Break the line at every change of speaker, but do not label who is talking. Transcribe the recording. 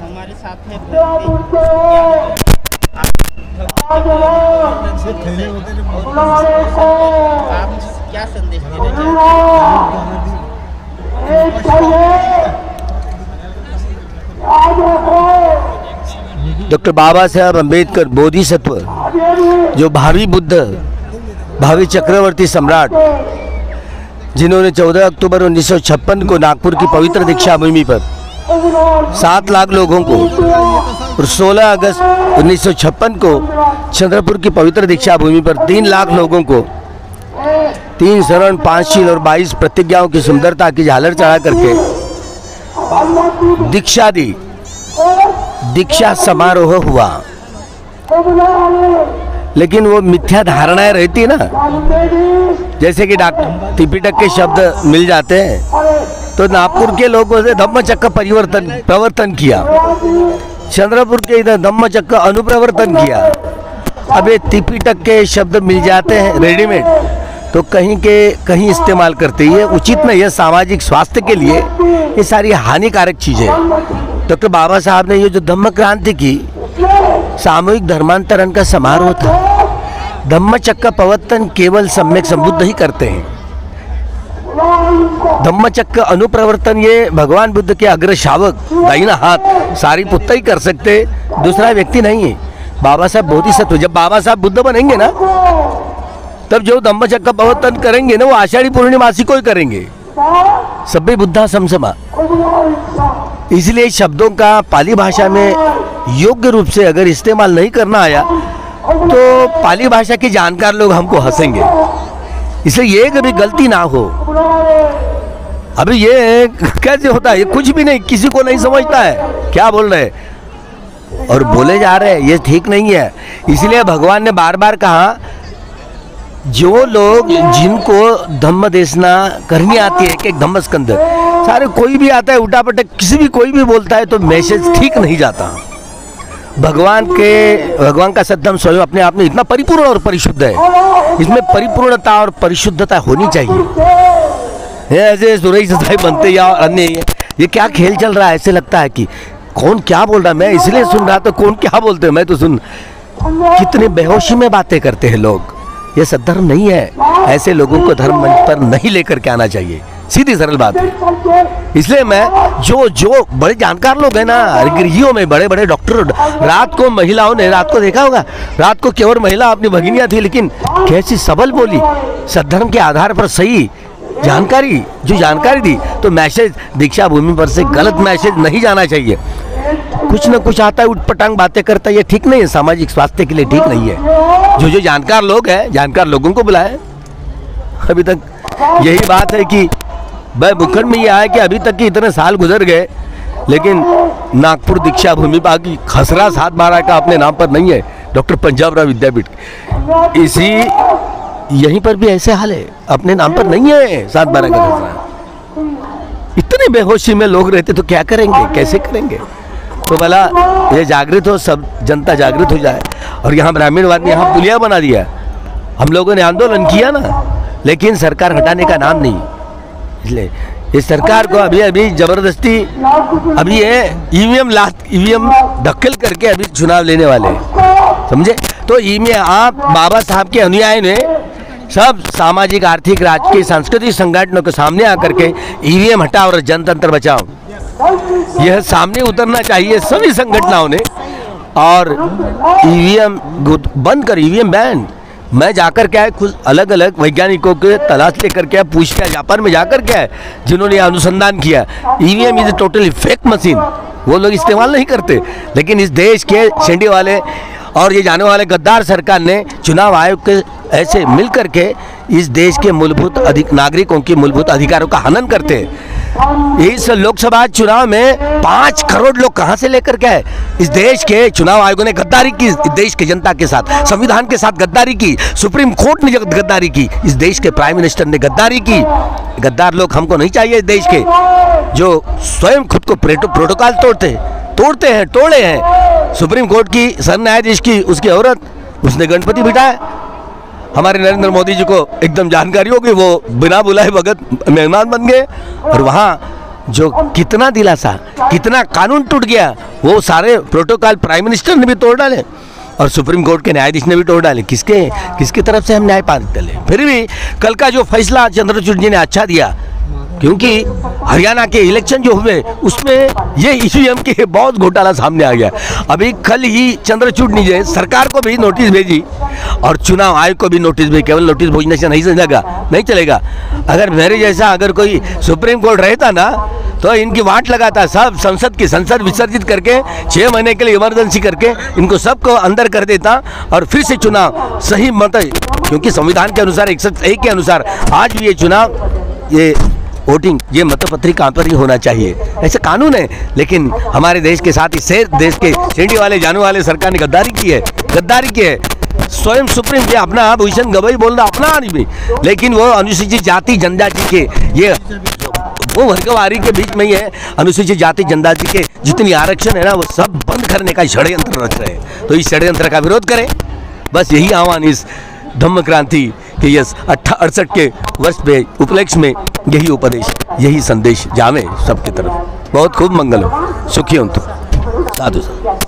हमारे साथ है आप क्या संदेश देना चाहते
हैं? डॉक्टर बाबा साहब अम्बेडकर बोधिसत्व, जो भावी बुद्ध, भावी चक्रवर्ती सम्राट, जिन्होंने 14 अक्टूबर 1956 को नागपुर की पवित्र दीक्षा भूमि पर 7 लाख लोगों को और 16 अगस्त 1956 को चंद्रपुर की पवित्र दीक्षा भूमि पर 3 लाख लोगों को 3 शरण 5 शील और 22 प्रतिज्ञाओं की सुंदरता की झालर चढ़ा करके दीक्षा दी, दीक्षा समारोह हुआ। लेकिन वो मिथ्या धारणाएं रहती है ना, जैसे कि डॉक्टर त्रिपिटक के शब्द मिल जाते हैं, तो नागपुर के लोगों से धम्मचक्र प्रवर्तन किया, चंद्रपुर के इधर धम्मचक्र अनुप्रवर्तन किया। अब ये त्रिपिटक के शब्द मिल जाते हैं रेडीमेड, तो कहीं के कहीं इस्तेमाल करते हैं। ये उचित नहीं है, सामाजिक स्वास्थ्य के लिए ये सारी हानिकारक चीज़ें। डॉक्टर बाबा साहब ने ये जो धम्म क्रांति की, सामूहिक धर्मांतरण का समारोह था। धम्मचक्र प्रवर्तन केवल सम्यक संबुद्ध ही करते हैं। धम्मचक्र अनुप्रवर्तन ये भगवान बुद्ध के अग्र शावक, दाहिना हाथ सारिपुत्र ही कर सकते, दूसरा व्यक्ति नहीं है। बाबा साहब बोधिसत्व, जब बाबा साहब बुद्ध बनेंगे ना, तब जो धम्मचक्र प्रवर्तन करेंगे ना, वो आषाढ़ी पूर्णिमासी को ही करेंगे। सभ्य बुद्धा समसमा। इसलिए शब्दों का पाली भाषा में योग्य रूप से अगर इस्तेमाल नहीं करना आया तो पाली भाषा के जानकार लोग हमको हंसेंगे। इसलिए ये कभी गलती ना हो। अभी ये कैसे होता है, ये कुछ भी नहीं, किसी को नहीं समझता है क्या बोल रहे हैं और बोले जा रहे हैं, ये ठीक नहीं है। इसलिए भगवान ने बार बार कहा, जो लोग जिनको धम्म देशना करनी आती है, एक धम्म स्कंद, सारे कोई भी आता है उल्टा पलटा, किसी भी कोई भी बोलता है तो मैसेज ठीक नहीं जाता। भगवान का सद्धर्म स्वयं अपने आप में इतना परिपूर्ण और परिशुद्ध है, इसमें परिपूर्णता और परिशुद्धता होनी चाहिए। ऐसे सुरेश साहब बनते या अन्य, ये क्या खेल चल रहा है? ऐसे लगता है कि कौन क्या बोल रहा है, मैं इसलिए सुन रहा था, कौन क्या बोलते हैं मैं तो सुन। कितने बेहोशी में बातें करते हैं लोग, ये सद्धर्म नहीं है। ऐसे लोगों को धर्म मंच पर नहीं लेकर के आना चाहिए, सीधी सरल बात है। इसलिए मैं जो बड़े जानकार लोग हैं ना, गृहियों में बड़े बड़े डॉक्टर, रात को महिलाओं ने, रात को देखा होगा, रात को केवल महिला अपनी भगिनियां थी, लेकिन कैसी सबल बोली, सद्धर्म के आधार पर सही जानकारी, जो जानकारी दी। तो मैसेज दीक्षा भूमि पर से गलत मैसेज नहीं जाना चाहिए। कुछ न कुछ आता है, उटपटांग बातें करता है, ये ठीक नहीं है, सामाजिक स्वास्थ्य के लिए ठीक नहीं है। जो जानकार लोग हैं, जानकार लोगों को बुलाए। अभी तक यही बात है कि भाई बुखंड में ये आया कि अभी तक के इतने साल गुजर गए, लेकिन नागपुर दीक्षा भूमि बाकी खसरा 7/12 का अपने नाम पर नहीं है, डॉक्टर पंजाबराव विद्यापीठ। इसी यहीं पर भी ऐसे हाल है, अपने नाम पर नहीं है 7/12 का खसरा। इतने बेहोशी में लोग रहते तो क्या करेंगे, कैसे करेंगे? तो भला ये जागृत हो, सब जनता जागृत हो जाए। और यहाँ ब्राह्मणवाद ने यहाँ पुलिया बना दिया। हम लोगों ने आंदोलन किया ना, लेकिन सरकार हटाने का नाम नहीं। इसलिए इस सरकार को अभी जबरदस्ती, अभी ये ईवीएम दखल करके अभी चुनाव लेने वाले हैं, समझे? तो ईवीएम आप बाबा साहब के अनुयायी ने सब सामाजिक, आर्थिक, राजकीय, सांस्कृतिक संगठनों के सामने आकर के ईवीएम हटाओ और जनतंत्र बचाओ, यह सामने उतरना चाहिए सभी संगठनों ने। और ईवीएम बंद कर, ईवीएम बैन। मैं जाकर क्या है, कुछ अलग अलग वैज्ञानिकों के तलाश लेकर के पूछ के जापान में जाकर क्या है, जिन्होंने अनुसंधान किया, EVM is totally fake machine, वो लोग इस्तेमाल नहीं करते। लेकिन इस देश के शेंडी वाले और ये जाने वाले गद्दार सरकार ने चुनाव आयोग के ऐसे मिल करके इस देश के मूलभूत नागरिकों के मूलभूत अधिकारों का हनन करते हैं। इस लोकसभा चुनाव में 5 करोड़ लोग कहां से लेकर के आए? इस देश के चुनाव आयोग ने गद्दारी की, इस देश के जनता के साथ, संविधान के साथ गद्दारी की, सुप्रीम कोर्ट ने गद्दारी की, इस देश के प्राइम मिनिस्टर ने गद्दारी की। गद्दार लोग हमको नहीं चाहिए इस देश के, जो स्वयं खुद को प्रोटोकॉल तोड़े हैं। सुप्रीम कोर्ट की सर न्यायाधीश की उसकी औरत, उसने गणपति बिठाया। हमारे नरेंद्र मोदी जी को एकदम जानकारी होगी, वो बिना बुलाए भगत मेहमान बन गए और वहाँ जो कितना दिलासा, कितना कानून टूट गया, वो सारे प्रोटोकॉल प्राइम मिनिस्टर ने भी तोड़ डाले और सुप्रीम कोर्ट के न्यायाधीश ने भी तोड़ डाले। किसके तरफ से हम न्याय पालित डाले। फिर भी कल का जो फैसला चंद्रचूड़ जी ने अच्छा दिया, क्योंकि हरियाणा के इलेक्शन जो हुए उसमें ये ईवीएम के बहुत घोटाला सामने आ गया। अभी कल ही चंद्रचूड़ जी ने सरकार को भी नोटिस भेजी और चुनाव आयोग को भी नोटिस भेजी। केवल नोटिस भेजने से नहीं चलेगा। अगर मेरे जैसा अगर कोई सुप्रीम कोर्ट रहता ना तो इनकी वाट लगाता, सब संसद विसर्जित करके 6 महीने के लिए इमरजेंसी करके इनको सबको अंदर कर देता और फिर से चुनाव सही मत, क्योंकि संविधान के अनुसार 101 के अनुसार आज भी ये चुनाव, ये वोटिंग, ये मतपत्रिका पर ही होना चाहिए, ऐसे कानून है। लेकिन हमारे देश के साथ ही देश के छेड़ी वाले जानू वाले सरकार ने गद्दारी की है। स्वयं सुप्रीम के अपना भूषण गवई बोलना अपना आदमी, लेकिन वो अनुसूचित जाति जनजाति के ये वो वर्गवारी के बीच में ही है। अनुसूचित जाति जनजाति के जितनी आरक्षण है ना वो सब बंद करने का षड्यंत्र रच रहे हैं। तो इस षड्यंत्र का विरोध करें। बस यही आह्वान इस धम्म क्रांति के यस 68 के वर्ष पे उपलक्ष्य में यही उपदेश, यही संदेश जावे सबकी तरफ। बहुत खूब मंगल हो, सुखी हो तुम। साधु साधु।